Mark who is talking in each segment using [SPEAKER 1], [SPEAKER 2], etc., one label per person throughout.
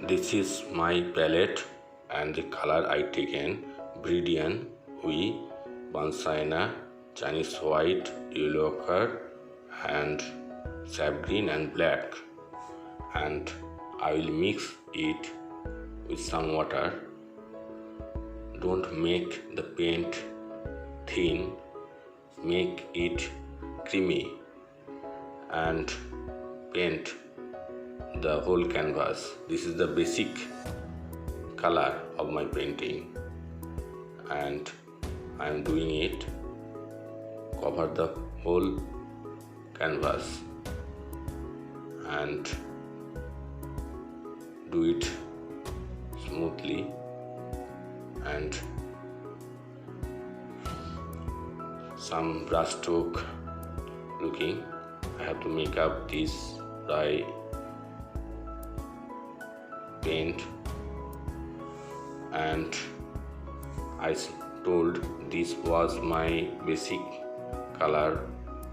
[SPEAKER 1] This is my palette and the color I taken Viridian, Hui, Bansaina, Chinese white, yellow ochre and sap green and black, and I will mix it with some water. Don't make the paint thin, make it creamy and paint the whole canvas. This is the basic color of my painting and I am doing it. Cover the whole canvas and do it smoothly, and some brush stroke looking. I have to make up this dry paint, and I told this was my basic color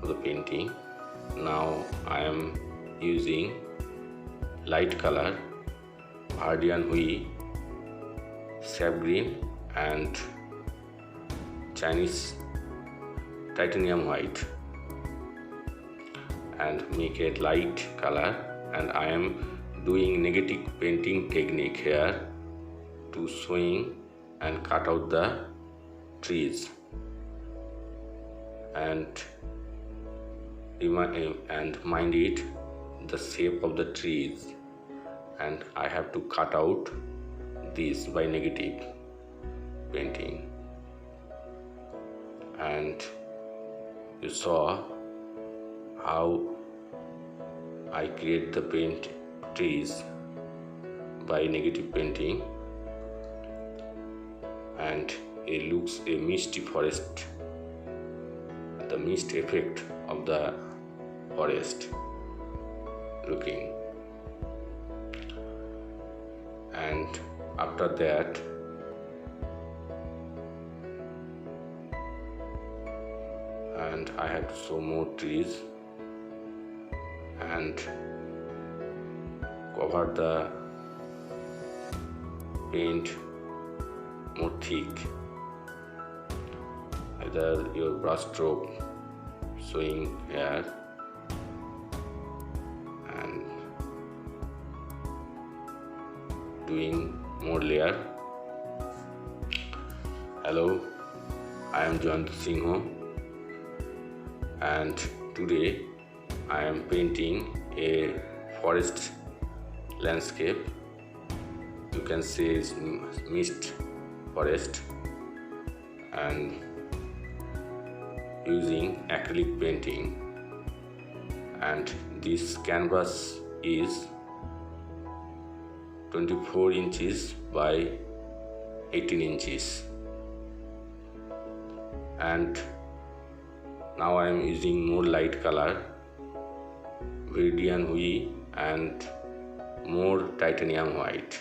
[SPEAKER 1] of the painting. Now I am using light color Viridian Hui, sap green and Chinese titanium white, and make a light color, and I am doing negative painting technique here to swing and cut out the trees and mind it the shape of the trees, and I have to cut out this by negative painting. And you saw how I create the paint trees by negative painting, and it looks a misty forest, the mist effect of the forest looking. And after that and I have to show more trees and cover the paint more thick, either your brush stroke showing here and doing more layer. Hello, I am Jayanta and today I am painting a forest landscape. You can say it's mist forest, and using acrylic painting, and this canvas is 24 inches by 18 inches, and now I am using more light color Viridian Hui and more titanium white.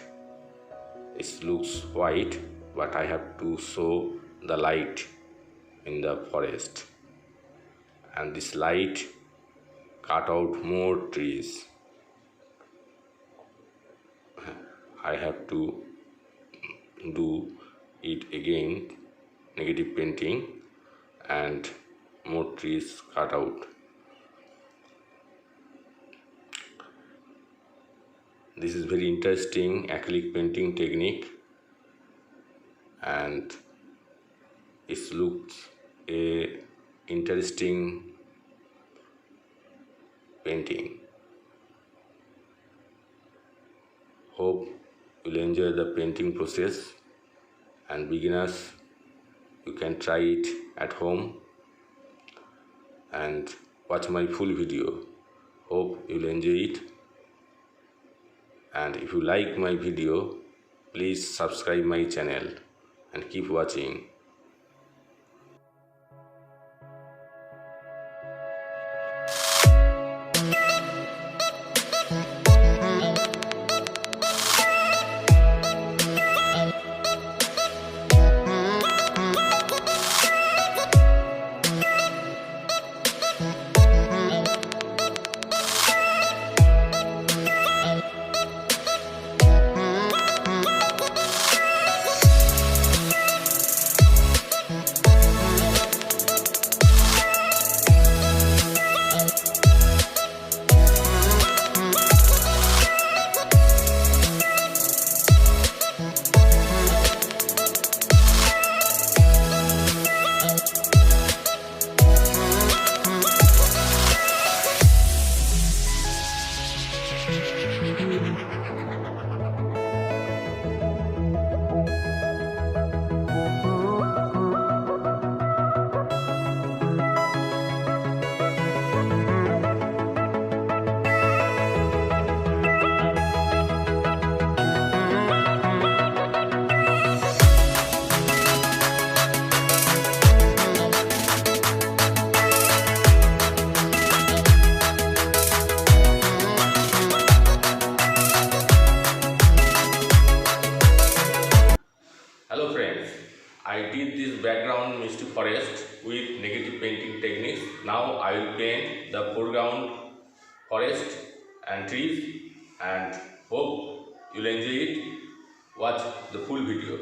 [SPEAKER 1] It looks white, but I have to show the light in the forest, and this light cut out more trees. I have to do it again, negative painting, and more trees cut out. This is very interesting acrylic painting technique, and it looks a interesting painting. Hope you'll enjoy the painting process, and beginners, you can try it at home and watch my full video. Hope you'll enjoy it, and if you like my video, please subscribe my channel and keep watching. background misty forest with negative painting techniques. Now I will paint the foreground forest and trees, and hope you'll enjoy it. Watch the full video.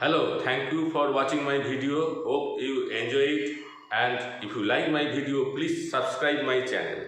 [SPEAKER 1] Hello, thank you for watching my video. Hope you enjoy it, and if you like my video, please subscribe my channel.